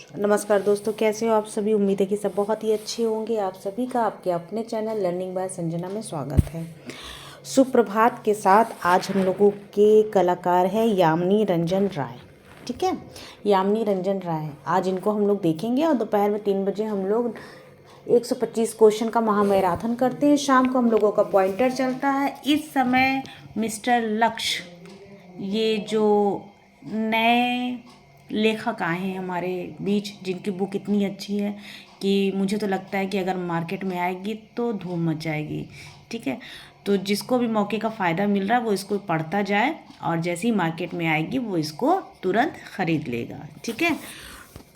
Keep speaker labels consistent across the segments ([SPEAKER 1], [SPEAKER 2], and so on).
[SPEAKER 1] नमस्कार दोस्तों, कैसे हो आप सभी। उम्मीद है कि सब बहुत ही अच्छे होंगे। आप सभी का आपके अपने चैनल लर्निंग बाय संजना में स्वागत है। सुप्रभात के साथ आज हम लोगों के कलाकार है यामिनी रंजन राय। ठीक है, यामिनी रंजन राय, आज इनको हम लोग देखेंगे और दोपहर में 3 बजे हम लोग 125 क्वेश्चन का महामैराथन करते हैं। शाम को हम लोगों का पॉइंटर चलता है। इस समय मिस्टर लक्ष्य, ये जो नए लेखक आए हैं हमारे बीच, जिनकी बुक इतनी अच्छी है कि मुझे तो लगता है कि अगर मार्केट में आएगी तो धूम मच जाएगी। ठीक है, तो जिसको भी मौके का फ़ायदा मिल रहा है वो इसको पढ़ता जाए और जैसे ही मार्केट में आएगी वो इसको तुरंत ख़रीद लेगा। ठीक है,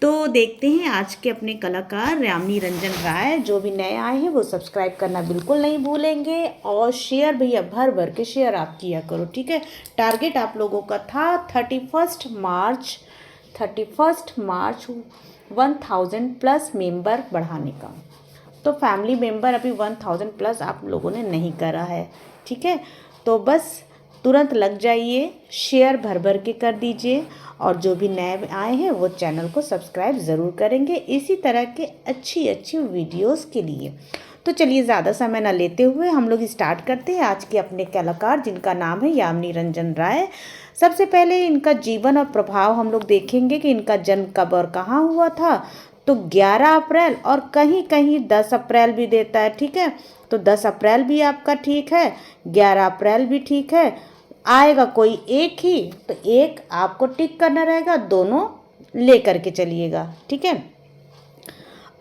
[SPEAKER 1] तो देखते हैं आज के अपने कलाकार यामिनी रंजन राय। जो भी नए आए हैं वो सब्सक्राइब करना बिल्कुल नहीं भूलेंगे और शेयर भैया भर भर के शेयर आप किया करो। ठीक है, टारगेट आप लोगों का था 31 मार्च 1000 प्लस मेंबर बढ़ाने का। तो फैमिली मेंबर अभी 1000 प्लस आप लोगों ने नहीं करा है। ठीक है, तो बस तुरंत लग जाइए, शेयर भर भर के कर दीजिए और जो भी नए आए हैं वो चैनल को सब्सक्राइब ज़रूर करेंगे इसी तरह के अच्छी अच्छी वीडियोस के लिए। तो चलिए ज़्यादा समय न लेते हुए हम लोग स्टार्ट करते हैं आज के अपने कलाकार, जिनका नाम है यामिनी रंजन राय। सबसे पहले इनका जीवन और प्रभाव हम लोग देखेंगे कि इनका जन्म कब और कहाँ हुआ था। तो 11 अप्रैल और कहीं कहीं 10 अप्रैल भी देता है। ठीक है, तो 10 अप्रैल भी आपका ठीक है, 11 अप्रैल भी ठीक है। आएगा कोई एक ही तो एक आपको टिक करना रहेगा, दोनों लेकर के चलिएगा। ठीक है,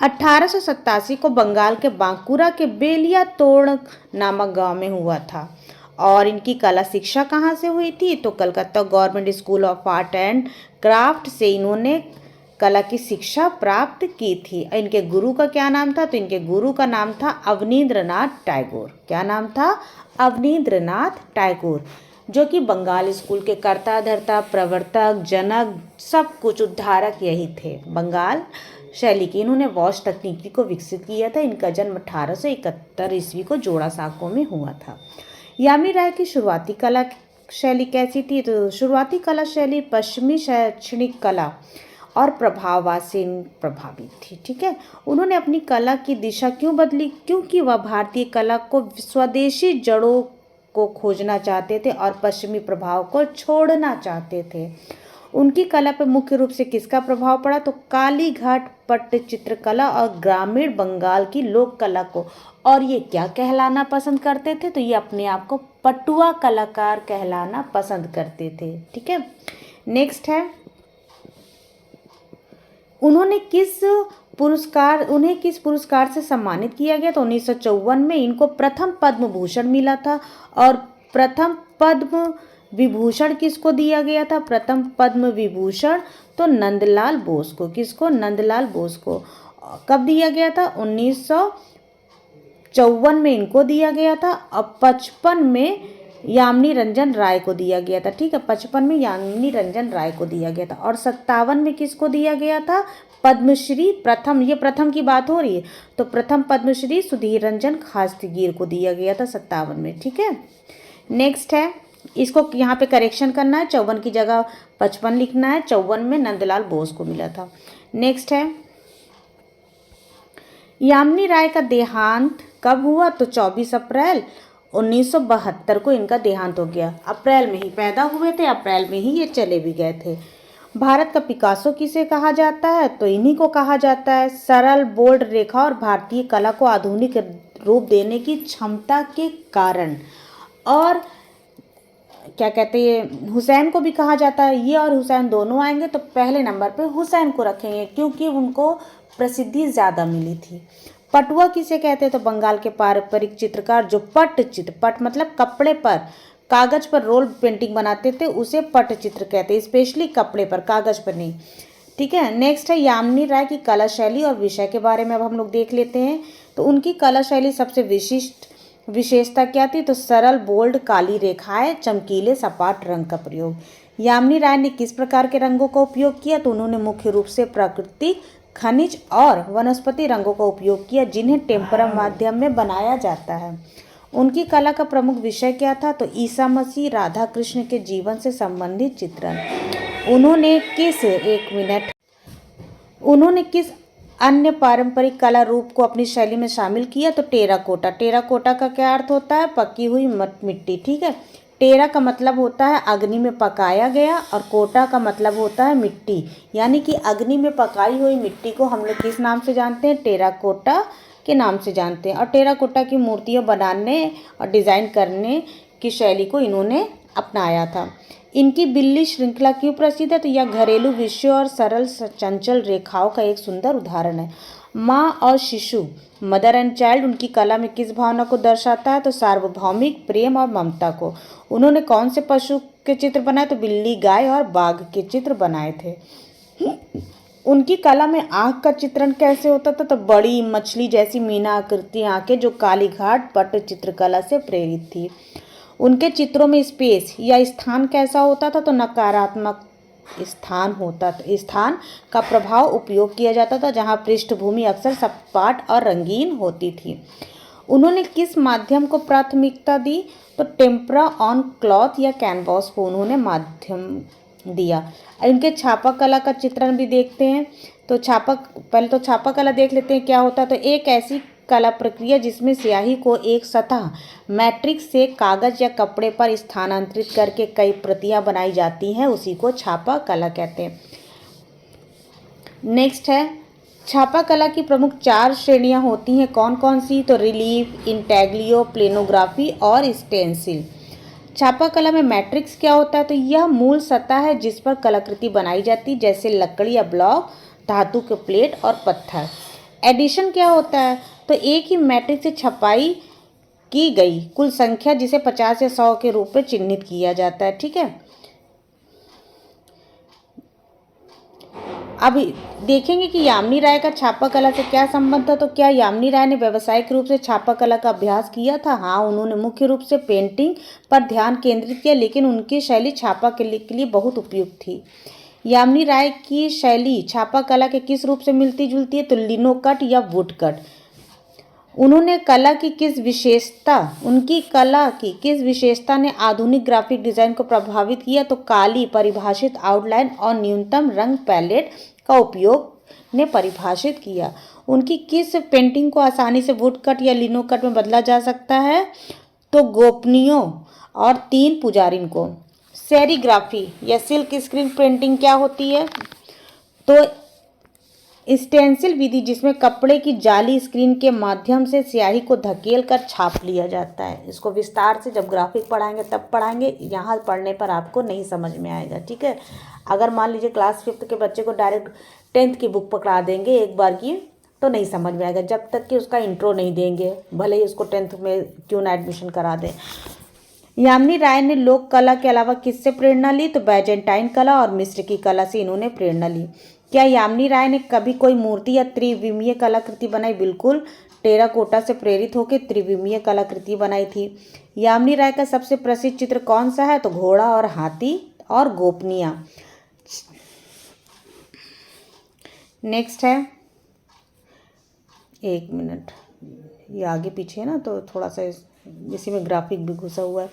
[SPEAKER 1] 1887 को बंगाल के बांकुरा के बेलिया तोड़ नामक गांव में हुआ था। और इनकी कला शिक्षा कहाँ से हुई थी? तो Calcutta government school of art and craft से इन्होंने कला की शिक्षा प्राप्त की थी। इनके गुरु का क्या नाम था? तो इनके गुरु का नाम था अवनींद्रनाथ टैगोर। क्या नाम था? अवनींद्रनाथ टैगोर, जो कि बंगाल स्कूल के कर्ता धर्ता प्रवर्तक जनक सब कुछ उद्धारक यही थे। बंगाल शैली की इन्होंने वॉश तकनीकी को विकसित किया था। इनका जन्म 1871 ईस्वी को जोड़ा साको में हुआ था। यामिनी राय की शुरुआती कला शैली कैसी थी? तो शुरुआती कला शैली पश्चिमी शैक्षणिक कला और प्रभाववाद से प्रभावित थी। ठीक है, उन्होंने अपनी कला की दिशा क्यों बदली? क्योंकि वह भारतीय कला को स्वदेशी जड़ों को खोजना चाहते थे और पश्चिमी प्रभाव को छोड़ना चाहते थे। उनकी कला पर मुख्य रूप से किसका प्रभाव पड़ा? तो कालीघाट पट्टचित्रकला और ग्रामीण बंगाल की लोक कला को। और ये क्या कहलाना पसंद करते थे? तो ये अपने आप को पटुआ कलाकार कहलाना पसंद करते थे। ठीक है, नेक्स्ट है, उन्हें किस पुरस्कार से सम्मानित किया गया? तो 1954 में इनको प्रथम पद्म भूषण मिला था। और प्रथम पद्म विभूषण किसको दिया गया था? प्रथम पद्म विभूषण तो नंदलाल बोस को। किसको? नंदलाल बोस को। कब दिया गया था? 1954 में इनको दिया गया था और 55 में यामिनी रंजन राय को दिया गया था। ठीक है, 55 में यामिनी रंजन राय को दिया गया था। और 57 में किसको दिया गया था? पद्मश्री प्रथम, ये प्रथम की बात हो रही है, तो प्रथम पद्मश्री सुधीर रंजन खास्तीगिर को दिया गया था 57 में। ठीक है, नेक्स्ट है, इसको यहाँ पे करेक्शन करना है, 54 की जगह 55 लिखना है। 54 में नंदलाल बोस को मिला था। नेक्स्ट है, यामिनी राय का देहांत कब हुआ? तो 24 अप्रैल 1972 को इनका देहांत हो गया। अप्रैल में ही पैदा हुए थे, अप्रैल में ही ये चले भी गए थे। भारत का पिकासो किसे कहा जाता है? तो इन्हीं को कहा जाता है। सरल बोल्ड रेखा और भारतीय कला को आधुनिक रूप देने की क्षमता के कारण। और क्या कहते हैं, हुसैन को भी कहा जाता है। ये और हुसैन दोनों आएंगे तो पहले नंबर पे हुसैन को रखेंगे क्योंकि उनको प्रसिद्धि ज़्यादा मिली थी। पटुआ किसे कहते हैं? तो बंगाल के पारंपरिक चित्रकार जो पट मतलब कपड़े पर, कागज पर रोल पेंटिंग बनाते थे, उसे पटचित्र कहते हैं। स्पेशली कपड़े पर, कागज पर नहीं। ठीक है, नेक्स्ट है, यामिनी राय की कला शैली और विषय के बारे में अब हम लोग देख लेते हैं। तो उनकी कला शैली सबसे विशेषता क्या थी? तो सरल बोल्ड काली रेखाएं, चमकीले सपाट रंग का प्रयोग। यामिनी राय ने किस प्रकार के रंगों का उपयोग किया? तो उन्होंने मुख्य रूप से प्राकृतिक, खनिज और वनस्पति रंगों का उपयोग किया, जिन्हें टेम्परा माध्यम में बनाया जाता है। उनकी कला का प्रमुख विषय क्या था? तो ईसा मसीह, राधा कृष्ण के जीवन से संबंधित चित्रण। उन्होंने एक मिनट उन्होंने किस अन्य पारंपरिक कला रूप को अपनी शैली में शामिल किया? तो टेराकोटा। टेराकोटा का क्या अर्थ होता है? पकी हुई मिट्टी। ठीक है, टेरा का मतलब होता है अग्नि में पकाया गया और कोटा का मतलब होता है मिट्टी, यानी कि अग्नि में पकाई हुई मिट्टी को हम लोग किस नाम से जानते हैं? टेराकोटा के नाम से जानते हैं। और टेराकोटा की मूर्तियाँ बनाने और डिज़ाइन करने की शैली को इन्होंने अपनाया था। इनकी बिल्ली श्रृंखला क्यों प्रसिद्ध है? तो यह घरेलू विषयों और सरल चंचल रेखाओं का एक सुंदर उदाहरण है। माँ और शिशु, मदर एंड चाइल्ड, उनकी कला में किस भावना को दर्शाता है? तो सार्वभौमिक प्रेम और ममता को। उन्होंने कौन से पशु के चित्र बनाए? तो बिल्ली, गाय और बाघ के चित्र बनाए थे। उनकी कला में आँख का चित्रण कैसे होता था? तो बड़ी मछली जैसी मीना आकृति आँखें, जो कालीघाट पट्ट चित्रकला से प्रेरित थी। उनके चित्रों में स्पेस या स्थान कैसा होता था? तो नकारात्मक स्थान होता था। स्थान का प्रभाव उपयोग किया जाता था, जहाँ पृष्ठभूमि अक्सर सपाट और रंगीन होती थी। उन्होंने किस माध्यम को प्राथमिकता दी? तो टेम्परा ऑन क्लॉथ या कैनवास को उन्होंने माध्यम दिया। इनके छापा कला का चित्रण भी देखते हैं। तो पहले तो छापा कला देख लेते हैं क्या होता है। तो एक ऐसी कला प्रक्रिया जिसमें स्याही को एक सतह मैट्रिक्स से कागज या कपड़े पर स्थानांतरित करके कई प्रतियां बनाई जाती हैं, उसी को छापा कला कहते हैं। नेक्स्ट है, छापा कला की प्रमुख 4 श्रेणियां होती हैं। कौन कौन सी? तो रिलीफ, इंटैग्लियो, प्लेनोग्राफी और स्टेंसिल। छापा कला में मैट्रिक्स क्या होता है? तो यह मूल सतह है जिस पर कलाकृति बनाई जाती है, जैसे लकड़ी या ब्लॉक, धातु के प्लेट और पत्थर। एडिशन क्या होता है? तो एक ही मैट्रिक्स से छपाई की गई कुल संख्या, जिसे 50 या 100 के रूप में चिन्हित किया जाता है। ठीक है, अब देखेंगे कि यामिनी राय का छापा कला से क्या संबंध था। तो क्या यामिनी राय ने व्यावसायिक रूप से छापा कला का अभ्यास किया था? हाँ, उन्होंने मुख्य रूप से पेंटिंग पर ध्यान केंद्रित किया, लेकिन उनकी शैली छापा के लिए बहुत उपयुक्त थी। यामिनी राय की शैली छापा कला के किस रूप से मिलती जुलती है? तो लिनोकट या वुडकट। उन्होंने उनकी कला की किस विशेषता ने आधुनिक ग्राफिक डिजाइन को प्रभावित किया? तो काली परिभाषित आउटलाइन और न्यूनतम रंग पैलेट का उपयोग ने परिभाषित किया। उनकी किस पेंटिंग को आसानी से वुडकट या लिनोकट में बदला जा सकता है? तो गोपनीयों और 3 पुजारिन को। सेरीग्राफी या सिल्क स्क्रीन प्रिंटिंग क्या होती है? तो स्टेंसिल विधि, जिसमें कपड़े की जाली स्क्रीन के माध्यम से स्याही को धकेल कर छाप लिया जाता है। इसको विस्तार से जब ग्राफिक पढ़ाएंगे तब पढ़ाएंगे, यहाँ पढ़ने पर आपको नहीं समझ में आएगा। ठीक है, अगर मान लीजिए क्लास 5th के बच्चे को डायरेक्ट 10th की बुक पकड़ा देंगे एक बार की, तो नहीं समझ में आएगा, जब तक कि उसका इंट्रो नहीं देंगे, भले ही उसको 10th में क्यों ना एडमिशन करा दें। यामिनी राय ने लोक कला के अलावा किससे प्रेरणा ली? तो बैजेंटाइन कला और मिस्र की कला से इन्होंने प्रेरणा ली। क्या यामिनी राय ने कभी कोई मूर्ति या त्रिविमीय कलाकृति बनाई? बिल्कुल, टेराकोटा से प्रेरित होकर त्रिविमीय कलाकृति बनाई थी। यामिनी राय का सबसे प्रसिद्ध चित्र कौन सा है? तो घोड़ा और हाथी और गोपनिया। नेक्स्ट है, एक मिनट, ये आगे पीछे है ना, तो थोड़ा सा इसी में ग्राफिक भी घुसा हुआ है।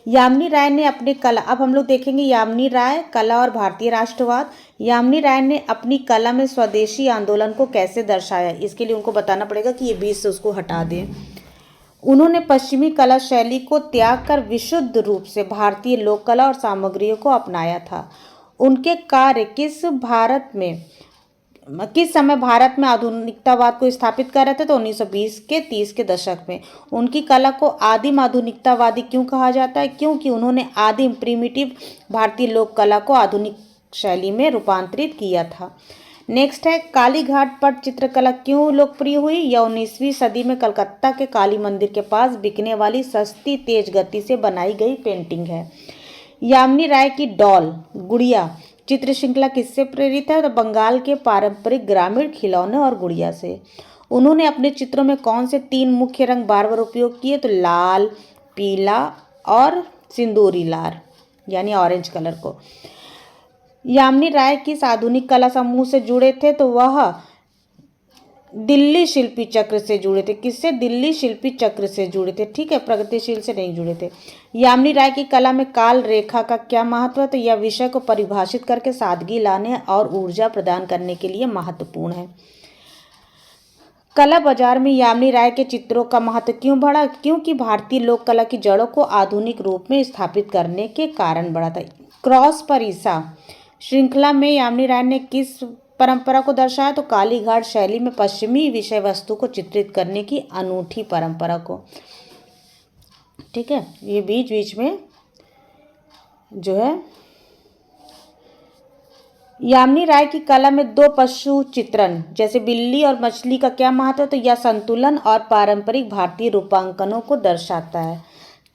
[SPEAKER 1] यामिनी राय ने अपने कला, अब हम लोग देखेंगे यामिनी राय, कला और भारतीय राष्ट्रवाद। यामिनी राय ने अपनी कला में स्वदेशी आंदोलन को कैसे दर्शाया? इसके लिए उनको बताना पड़ेगा कि ये बीच से उसको हटा दें। उन्होंने पश्चिमी कला शैली को त्याग कर विशुद्ध रूप से भारतीय लोक कला और सामग्रियों को अपनाया था। उनके कार्य किस समय भारत में आधुनिकतावाद को स्थापित कर रहे थे? तो 1920 के 30 के दशक में। उनकी कला को आदिम आधुनिकतावादी क्यों कहा जाता है? क्योंकि उन्होंने आदिम प्रिमिटिव भारतीय लोक कला को आधुनिक शैली में रूपांतरित किया था। नेक्स्ट है, कालीघाट पट चित्रकला क्यों लोकप्रिय हुई? यह 19वीं सदी में कलकत्ता के काली मंदिर के पास बिकने वाली सस्ती तेज गति से बनाई गई पेंटिंग है। यामिनी राय की डॉल, गुड़िया चित्र श्रृंखला किससे प्रेरित है? तो बंगाल के पारंपरिक ग्रामीण खिलौने और गुड़िया से। उन्होंने अपने चित्रों में कौन से 3 मुख्य रंग बार बार उपयोग किए? तो लाल, पीला और सिंदूरी लाल, यानी ऑरेंज कलर को। यामिनी राय किस आधुनिक कला समूह से जुड़े थे? तो वह दिल्ली शिल्पी चक्र से जुड़े थे। किससे? दिल्ली शिल्पी चक्र से जुड़े थे। ठीक है, प्रगतिशील से नहीं जुड़े थे। यामिनी राय की कला में काल रेखा का क्या महत्व है? तो यह विषय को परिभाषित करके सादगी लाने और ऊर्जा प्रदान करने के लिए महत्वपूर्ण है। कला बाजार में यामिनी राय के चित्रों का महत्व क्यों बढ़ा? क्योंकि भारतीय लोक कला की जड़ों को आधुनिक रूप में स्थापित करने के कारण बढ़ा था। क्रॉस पर ईसा श्रृंखला में यामिनी राय ने किस परंपरा को दर्शाया? तो कालीघाट शैली में पश्चिमी विषय वस्तु को चित्रित करने की अनूठी परंपरा को। ठीक है, ये बीच बीच में जो है यामिनी राय की कला में दो पशु चित्रण जैसे बिल्ली और मछली का क्या महत्व है? तो यह संतुलन और पारंपरिक भारतीय रूपांकनों को दर्शाता है।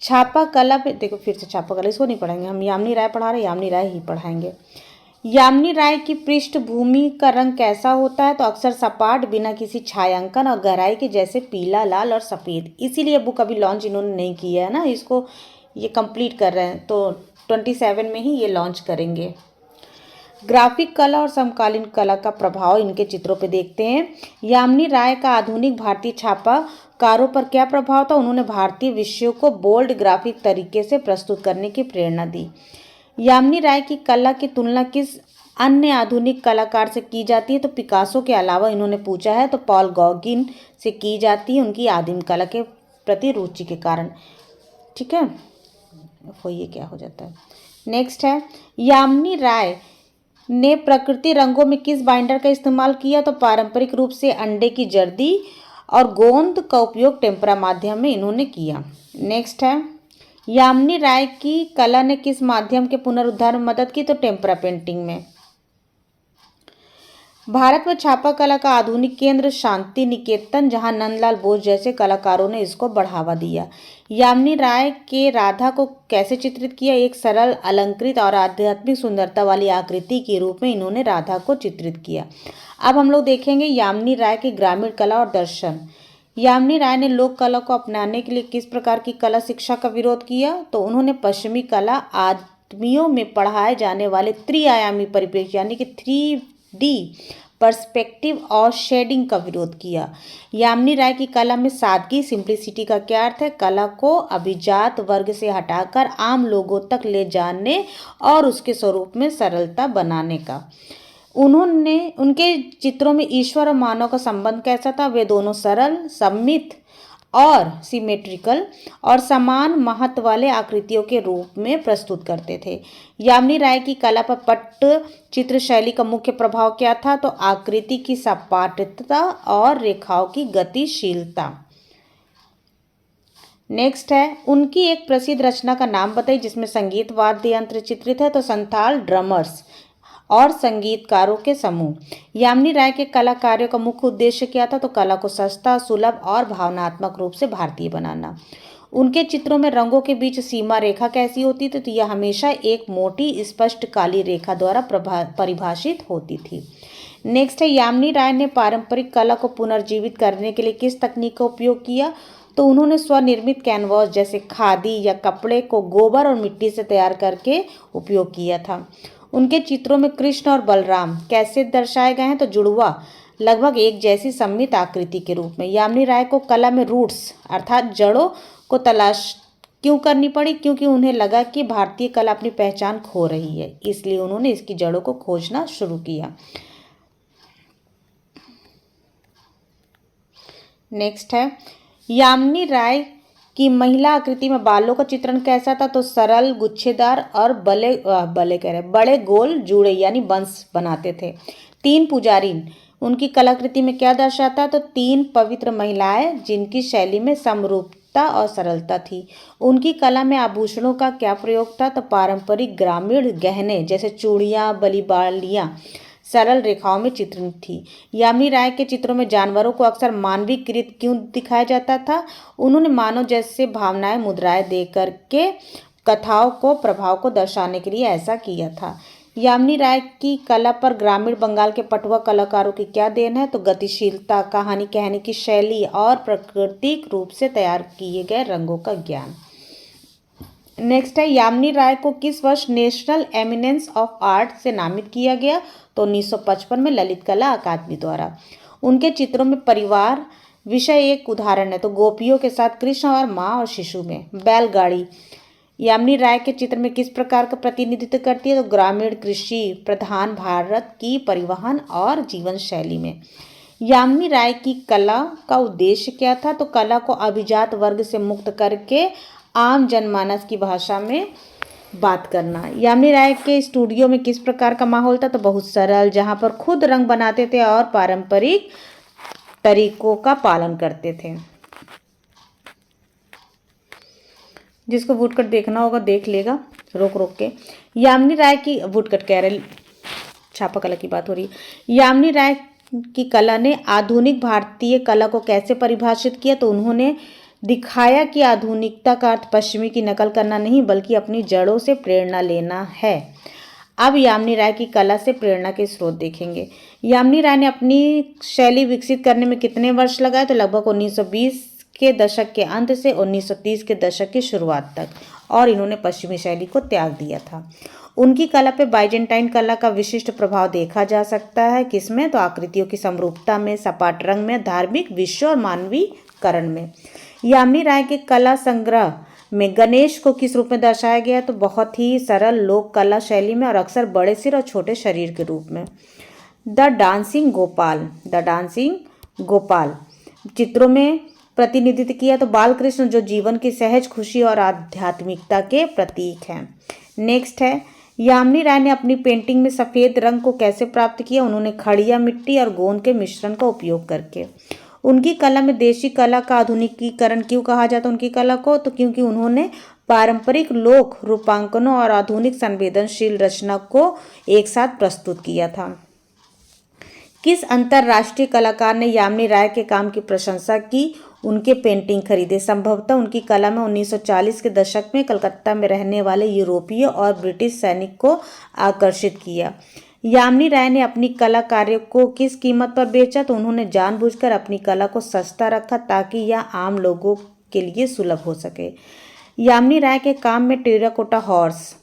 [SPEAKER 1] छापा कला पे देखो, फिर से छापा कला, इसको नहीं पढ़ाएंगे हम, यामिनी राय पढ़ा रहे, यामिनी राय ही पढ़ाएंगे। यामिनी राय की पृष्ठभूमि का रंग कैसा होता है? तो अक्सर सपाट, बिना किसी छायांकन और गहराई के, जैसे पीला, लाल और सफ़ेद। इसीलिए बुक अभी लॉन्च इन्होंने नहीं किया है ना, इसको ये कंप्लीट कर रहे हैं, तो 27 में ही ये लॉन्च करेंगे। ग्राफिक कला और समकालीन कला का प्रभाव इनके चित्रों पे देखते हैं। यामिनी राय का आधुनिक भारतीय छापाकारों पर क्या प्रभाव था? उन्होंने भारतीय विषयों को बोल्ड ग्राफिक तरीके से प्रस्तुत करने की प्रेरणा दी। यामिनी राय की कला की तुलना किस अन्य आधुनिक कलाकार से की जाती है? तो पिकासो के अलावा इन्होंने पूछा है, तो पॉल गॉगिन से की जाती है, उनकी आदिम कला के प्रति रुचि के कारण। ठीक है, वो ये क्या हो जाता है। नेक्स्ट है, यामिनी राय ने प्रकृति रंगों में किस बाइंडर का इस्तेमाल किया? तो पारंपरिक रूप से अंडे की जर्दी और गोंद का उपयोग टेम्परा माध्यम में इन्होंने किया। नेक्स्ट है, यामिनी राय की कला ने किस माध्यम के पुनरुद्धार में मदद की? तो टेम्परा पेंटिंग में। भारत में छापा कला का आधुनिक केंद्र शांति निकेतन, जहां नंदलाल बोस जैसे कलाकारों ने इसको बढ़ावा दिया। यामिनी राय के राधा को कैसे चित्रित किया? एक सरल, अलंकृत और आध्यात्मिक सुंदरता वाली आकृति के रूप में इन्होंने राधा को चित्रित किया। अब हम लोग देखेंगे यामिनी राय की ग्रामीण कला और दर्शन। यामिनी राय ने लोक कला को अपनाने के लिए किस प्रकार की कला शिक्षा का विरोध किया? तो उन्होंने पश्चिमी कला आदमियों में पढ़ाए जाने वाले त्रिआयामी परिप्रेक्ष्य यानी कि 3D पर्सपेक्टिव और शेडिंग का विरोध किया। यामिनी राय की कला में सादगी, सिंप्लिसिटी का क्या अर्थ है? कला को अभिजात वर्ग से हटाकर आम लोगों तक ले जाने और उसके स्वरूप में सरलता बनाने का। उनके चित्रों में ईश्वर और मानव का संबंध कैसा था? वे दोनों सरल, सममित और सिमेट्रिकल और समान महत्व वाले आकृतियों के रूप में प्रस्तुत करते थे। यामिनी राय की कला पर पट्ट चित्र शैली का मुख्य प्रभाव क्या था? तो आकृति की सपाटता और रेखाओं की गतिशीलता। नेक्स्ट है, उनकी एक प्रसिद्ध रचना का नाम बताइए जिसमें संगीत वाद्य यंत्र चित्रित है। तो संथाल ड्रमर्स और संगीतकारों के समूह। यामिनी राय के कला कार्यों का मुख्य उद्देश्य क्या था? तो कला को सस्ता, सुलभ और भावनात्मक रूप से भारतीय बनाना। उनके चित्रों में रंगों के बीच सीमा रेखा कैसी होती थी? तो यह हमेशा एक मोटी, स्पष्ट काली रेखा द्वारा परिभाषित होती थी। नेक्स्ट है, यामिनी राय ने पारंपरिक कला को पुनर्जीवित करने के लिए किस तकनीक का उपयोग किया? तो उन्होंने स्वनिर्मित कैनवास जैसे खादी या कपड़े को गोबर और मिट्टी से तैयार करके उपयोग किया था। उनके चित्रों में कृष्ण और बलराम कैसे दर्शाए गए हैं? तो जुड़वा, लगभग एक जैसी सममित आकृति के रूप में। यामिनी राय को कला में रूट्स अर्थात जड़ों को तलाश क्यों करनी पड़ी? क्योंकि उन्हें लगा कि भारतीय कला अपनी पहचान खो रही है, इसलिए उन्होंने इसकी जड़ों को खोजना शुरू किया। नेक्स्ट है, यामिनी राय की महिला आकृति में बालों का चित्रण कैसा था? तो सरल, गुच्छेदार और बड़े गोल जूड़े यानी बंस बनाते थे। 3 पुजारी उनकी कलाकृति में क्या दर्शाता है? तो 3 पवित्र महिलाएं जिनकी शैली में समरूपता और सरलता थी। उनकी कला में आभूषणों का क्या प्रयोग था? तो पारंपरिक ग्रामीण गहने जैसे चूड़ियाँ, बलिबालियाँ सरल रेखाओं में चित्रित थी। यामिनी राय के चित्रों में जानवरों को अक्सर मानवीकृत क्यों दिखाया जाता था? उन्होंने मानव जैसे भावनाएं, मुद्राएं दे करके कथाओं को, प्रभाव को दर्शाने के लिए ऐसा किया था। यामिनी राय की कला पर ग्रामीण बंगाल के पटुआ कलाकारों की क्या देन है? तो गतिशीलता, कहानी कहने की शैली और प्राकृतिक रूप से तैयार किए गए रंगों का ज्ञान। नेक्स्ट है, यामिनी राय को किस वर्ष नेशनल एमिनेंस ऑफ आर्ट से नामित किया गया? तो 1955 में ललित कला अकादमी द्वारा। उनके चित्रों में परिवार विषय एक उदाहरण है। तो गोपियों के साथ कृष्ण और माँ और शिशु में बैलगाड़ी यामिनी राय के चित्र में किस प्रकार का प्रतिनिधित्व करती है? तो ग्रामीण कृषि प्रधान भारत की परिवहन और जीवन शैली में। यामिनी राय की कला का उद्देश्य क्या था? तो कला को अभिजात वर्ग से मुक्त करके आम जनमानस की भाषा में बात करना। यामिनी राय के स्टूडियो में किस प्रकार का माहौल था? तो बहुत सरल, जहाँ पर खुद रंग बनाते थे और पारंपरिक तरीकों का पालन करते थे। जिसको वुडकट देखना होगा देख लेगा रोक रोक के। यामिनी राय की वुडकट कह रहे, छापा कला की बात हो रही है। यामिनी राय की कला ने आधुनिक भारतीय कला को कैसे परिभाषित किया? तो उन्होंने दिखाया कि आधुनिकता का अर्थ पश्चिमी की नकल करना नहीं बल्कि अपनी जड़ों से प्रेरणा लेना है। अब यामिनी राय की कला से प्रेरणा के स्रोत देखेंगे। यामिनी राय ने अपनी शैली विकसित करने में कितने वर्ष लगाए? तो लगभग 1920 के दशक के अंत से 1930 के दशक की शुरुआत तक, और इन्होंने पश्चिमी शैली को त्याग दिया था। उनकी कला पे बाइजेंटाइन कला का विशिष्ट प्रभाव देखा जा सकता है। किसमें? तो आकृतियों की समरूपता में, सपाट रंग में, धार्मिक विश्व और मानवीकरण में। यामिनी राय के कला संग्रह में गणेश को किस रूप में दर्शाया गया? तो बहुत ही सरल लोक कला शैली में और अक्सर बड़े सिर और छोटे शरीर के रूप में। द डांसिंग गोपाल चित्रों में प्रतिनिधित्व किया तो बालकृष्ण जो जीवन की सहज खुशी और आध्यात्मिकता के प्रतीक हैं। नेक्स्ट है, यामिनी राय ने अपनी पेंटिंग में सफ़ेद रंग को कैसे प्राप्त किया? उन्होंने खड़िया मिट्टी और गोंद के मिश्रण का उपयोग करके। उनकी कला में देशी कला का आधुनिकीकरण क्यों कहा जाता है उनकी कला को? तो क्योंकि उन्होंने पारंपरिक लोक रूपांकनों और आधुनिक संवेदनशील रचना को एक साथ प्रस्तुत किया था। किस अंतर्राष्ट्रीय कलाकार ने यामिनी राय के काम की प्रशंसा की, उनके पेंटिंग खरीदे? संभवतः उनकी कला में 1940 के दशक में कलकत्ता में रहने वाले यूरोपीय और ब्रिटिश सैनिक को आकर्षित किया। यामिनी राय ने अपनी कला कार्य को किस कीमत पर बेचा? तो उन्होंने जानबूझकर अपनी कला को सस्ता रखा ताकि यह आम लोगों के लिए सुलभ हो सके। यामिनी राय के काम में टेराकोटा हॉर्स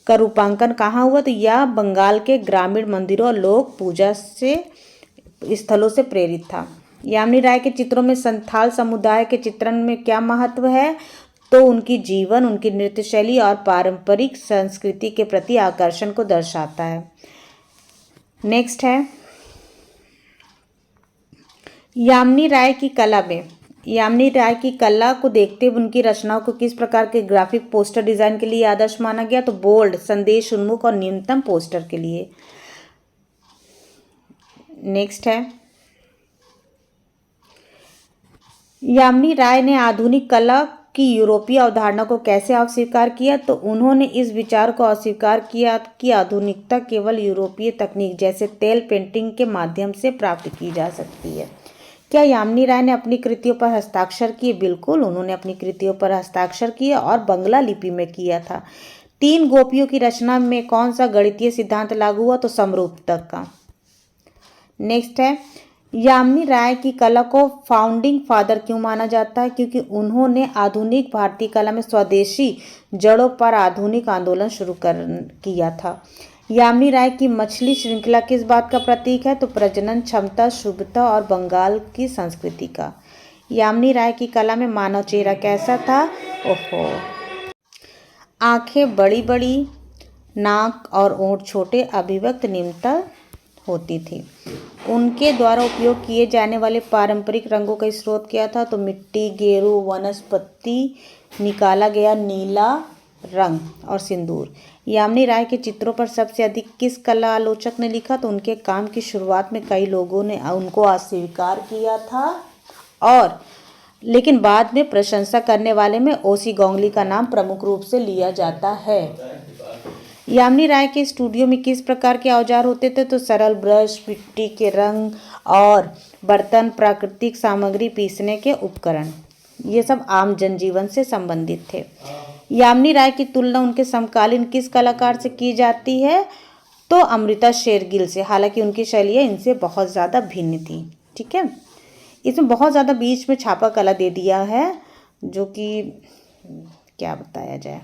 [SPEAKER 1] का रूपांकन कहाँ हुआ? तो यह बंगाल के ग्रामीण मंदिरों और लोक पूजा से स्थलों से प्रेरित था। यामिनी राय के चित्रों में संथाल समुदाय के चित्रण में क्या महत्व है? तो उनकी जीवन, उनकी नृत्य शैली और पारंपरिक संस्कृति के प्रति आकर्षण को दर्शाता है। नेक्स्ट है, यामिनी राय की कला में, यामिनी राय की कला को देखते हुए उनकी रचनाओं को किस प्रकार के ग्राफिक पोस्टर डिजाइन के लिए आदर्श माना गया? तो बोल्ड, संदेश उन्मुख और न्यूनतम पोस्टर के लिए। नेक्स्ट है, यामिनी राय ने आधुनिक कला की यूरोपीय अवधारणा को कैसे अस्वीकार किया? तो उन्होंने इस विचार को अस्वीकार किया कि आधुनिकता केवल यूरोपीय तकनीक जैसे तेल पेंटिंग के माध्यम से प्राप्त की जा सकती है। क्या यामिनी राय ने अपनी कृतियों पर हस्ताक्षर किए? बिल्कुल, उन्होंने अपनी कृतियों पर हस्ताक्षर किए और बंगला लिपि में किया था। 3 गोपियों की रचना में कौन सा गणितीय सिद्धांत लागू हुआ? तो समरूपता का। नेक्स्ट है, यामिनी राय की कला को फाउंडिंग फादर क्यों माना जाता है? क्योंकि उन्होंने आधुनिक भारतीय कला में स्वदेशी जड़ों पर आधुनिक आंदोलन शुरू किया था। यामिनी राय की मछली श्रृंखला किस बात का प्रतीक है? तो प्रजनन क्षमता, शुभता और बंगाल की संस्कृति का। यामिनी राय की कला में मानव चेहरा कैसा था? ओहो, आंखें बड़ी बड़ी, नाक और ओंठ छोटे, अभिव्यक्त निम्नता होती थी। उनके द्वारा उपयोग किए जाने वाले पारंपरिक रंगों का स्रोत क्या था? तो मिट्टी, गेरू, वनस्पति, निकाला गया नीला रंग और सिंदूर। यामिनी राय के चित्रों पर सबसे अधिक किस कला आलोचक ने लिखा? तो उनके काम की शुरुआत में कई लोगों ने उनको अस्वीकार किया था, और लेकिन बाद में प्रशंसा करने वाले में ओसी गोंगली का नाम प्रमुख रूप से लिया जाता है। यामिनी राय के स्टूडियो में किस प्रकार के औजार होते थे? तो सरल ब्रश, मिट्टी के रंग और बर्तन, प्राकृतिक सामग्री पीसने के उपकरण, ये सब आम जनजीवन से संबंधित थे। यामिनी राय की तुलना उनके समकालीन किस कलाकार से की जाती है? तो अमृता शेरगिल से, हालांकि उनकी शैलियाँ इनसे बहुत ज़्यादा भिन्न थी। ठीक है, इसमें बहुत ज़्यादा बीच में छापा कला दे दिया है, जो कि क्या बताया जाए।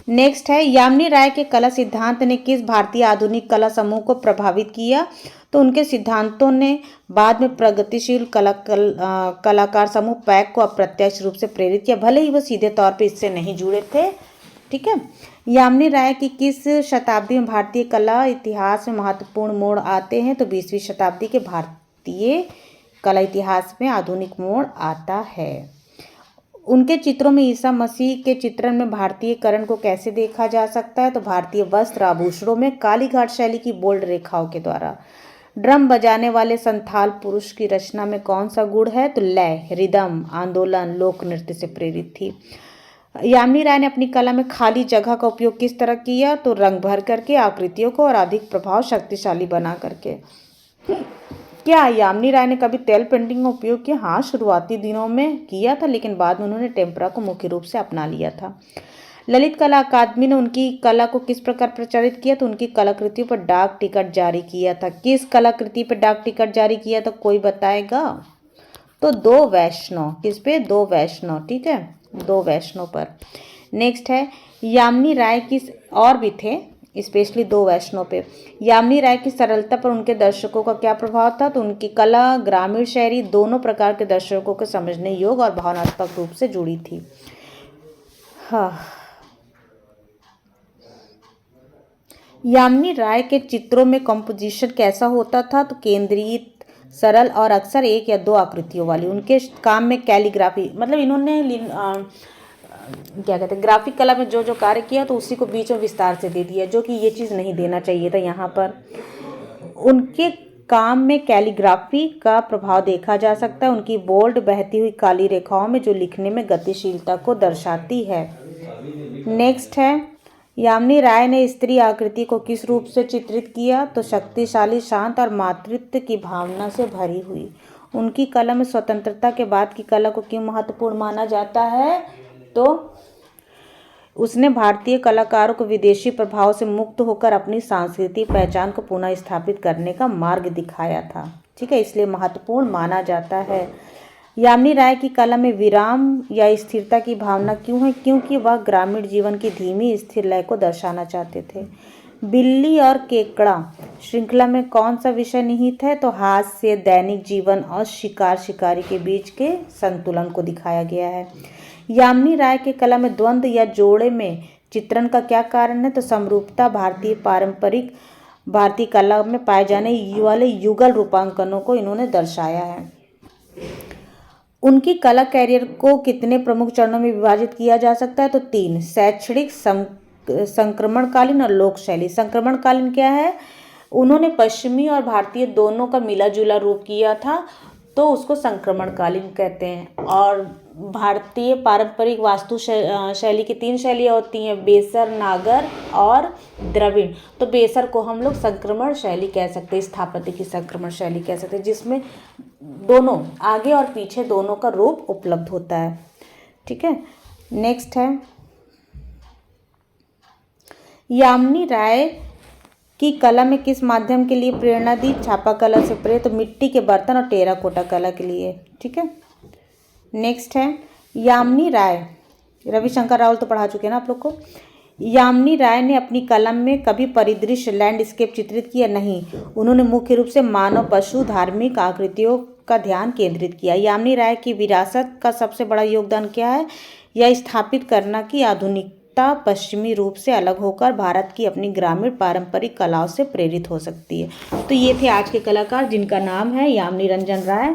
[SPEAKER 1] नेक्स्ट है, यामिनी राय के कला सिद्धांत ने किस भारतीय आधुनिक कला समूह को प्रभावित किया? तो उनके सिद्धांतों ने बाद में प्रगतिशील कलाकार समूह पैक को अप्रत्यक्ष रूप से प्रेरित किया, भले ही वो सीधे तौर पे इससे नहीं जुड़े थे, ठीक है। यामिनी राय की किस शताब्दी में भारतीय कला इतिहास में महत्वपूर्ण मोड़ आते हैं? तो 20वीं शताब्दी के भारतीय कला इतिहास में आधुनिक मोड़ आता है। उनके चित्रों में ईसा मसीह के चित्रण में भारतीयकरण को कैसे देखा जा सकता है? तो भारतीय वस्त्र आभूषणों में कालीघाट शैली की बोल्ड रेखाओं के द्वारा। ड्रम बजाने वाले संथाल पुरुष की रचना में कौन सा गुण है? तो लय, रिदम, आंदोलन, लोक नृत्य से प्रेरित थी। यामिनी राय ने अपनी कला में खाली जगह का उपयोग किस तरह किया? तो रंग भर करके, आकृतियों को और अधिक प्रभाव शक्तिशाली बना करके। क्या यामिनी राय ने कभी तेल पेंटिंग का उपयोग किया? हाँ, शुरुआती दिनों में किया था, लेकिन बाद में उन्होंने टेम्परा को मुख्य रूप से अपना लिया था। ललित कला अकादमी ने उनकी कला को किस प्रकार प्रचारित किया? तो उनकी कलाकृतियों पर डाक टिकट जारी किया था। किस कलाकृति पर डाक टिकट जारी किया था, कोई बताएगा? तो 2 वैष्णव। किस पे? 2 वैष्णव, ठीक है, 2 वैष्णव पर। नेक्स्ट है यामिनी राय की, और भी थे स्पेशली 2 वैष्णव पे। यामिनी राय की सरलता पर उनके दर्शकों का क्या प्रभाव था? तो उनकी कला ग्रामीण शहरी दोनों प्रकार के दर्शकों को समझने योग्य और भावनात्मक रूप से जुड़ी थी। हाँ, यामिनी राय के चित्रों में कंपोजिशन कैसा होता था? तो केंद्रित, सरल और अक्सर 1 या 2 आकृतियों वाली। उनके काम में कैलीग्राफी, मतलब इन्होंने क्या कहते हैं, ग्राफिक कला में जो जो कार्य किया तो उसी को बीच में विस्तार से दे दिया, जो कि ये चीज़ नहीं देना चाहिए था यहाँ पर। उनके काम में कैलीग्राफी का प्रभाव देखा जा सकता है। उनकी बोल्ड बहती हुई काली रेखाओं में जो लिखने में गतिशीलता को दर्शाती है। नेक्स्ट है यामिनी राय ने स्त्री आकृति को किस रूप से चित्रित किया? तो शक्तिशाली, शांत और मातृत्व की भावना से भरी हुई। उनकी कला में स्वतंत्रता के बाद की कला को क्यों महत्वपूर्ण माना जाता है? तो उसने भारतीय कलाकारों को विदेशी प्रभाव से मुक्त होकर अपनी सांस्कृतिक पहचान को पुनः स्थापित करने का मार्ग दिखाया था, ठीक है, इसलिए महत्वपूर्ण माना जाता है। यामिनी राय की कला में विराम या स्थिरता की भावना क्यों है? क्योंकि वह ग्रामीण जीवन की धीमी स्थिर लय को दर्शाना चाहते थे। बिल्ली और केकड़ा श्रृंखला में कौन सा विषय निहित है? तो हास्य, दैनिक जीवन और शिकार शिकारी के बीच के संतुलन को दिखाया गया है। यामिनी राय के कला में द्वंद्व या जोड़े में चित्रण का क्या कारण है? तो समरूपता, पारंपरिक भारतीय कला में पाए जाने वाले युगल रूपांकनों को इन्होंने दर्शाया है। उनकी कला कैरियर को कितने प्रमुख चरणों में विभाजित किया जा सकता है? तो 3, शैक्षणिक, संक्रमणकालीन और लोक शैली। संक्रमणकालीन क्या है? उन्होंने पश्चिमी और भारतीय दोनों का मिला जुला रूप किया था, तो उसको संक्रमणकालीन कहते हैं। और भारतीय पारंपरिक वास्तु शैली की 3 शैलियाँ होती हैं, बेसर, नागर और द्रविड़। तो बेसर को हम लोग संक्रमण शैली कह सकते हैं, स्थापत्य की संक्रमण शैली कह सकते हैं, जिसमें दोनों, आगे और पीछे दोनों का रूप उपलब्ध होता है, ठीक है। नेक्स्ट है यामिनी राय की कला में किस माध्यम के लिए प्रेरणा दी? छापा कला से प्रेरित, तो मिट्टी के बर्तन और टेराकोटा कला के लिए, ठीक है। नेक्स्ट है यामिनी राय, रविशंकर रावल तो पढ़ा चुके हैं ना आप लोग को। यामिनी राय ने अपनी कला में कभी परिदृश्य, लैंडस्केप चित्रित किया? नहीं, उन्होंने मुख्य रूप से मानव, पशु, धार्मिक आकृतियों का ध्यान केंद्रित किया। यामिनी राय की विरासत का सबसे बड़ा योगदान क्या है? यह स्थापित करना कि आधुनिकता पश्चिमी रूप से अलग होकर भारत की अपनी ग्रामीण पारंपरिक कलाओं से प्रेरित हो सकती है। तो ये थे आज के कलाकार, जिनका नाम है यामिनी रंजन राय।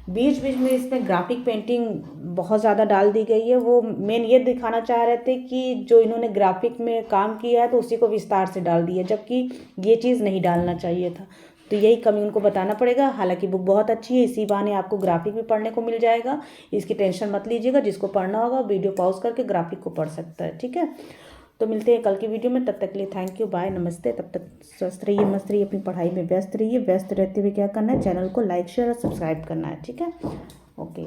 [SPEAKER 1] बीच बीच में इसमें ग्राफिक पेंटिंग बहुत ज़्यादा डाल दी गई है। वो मेन ये दिखाना चाह रहे थे कि जो इन्होंने ग्राफिक में काम किया है तो उसी को विस्तार से डाल दिया, जबकि ये चीज़ नहीं डालना चाहिए था। तो यही कमी उनको बताना पड़ेगा। हालांकि बुक बहुत अच्छी है, इसी बहाने आपको ग्राफिक भी पढ़ने को मिल जाएगा, इसकी टेंशन मत लीजिएगा। जिसको पढ़ना होगा वीडियो पॉज करके ग्राफिक को पढ़ सकता है, ठीक है। तो मिलते हैं कल की वीडियो में, तब तक के लिए थैंक यू, बाय, नमस्ते। तब तक स्वस्थ रहिए, मस्त रहिए, अपनी पढ़ाई में व्यस्त रहिए। व्यस्त रहते हुए क्या करना है? चैनल को लाइक, शेयर और सब्सक्राइब करना है, ठीक है। ओके।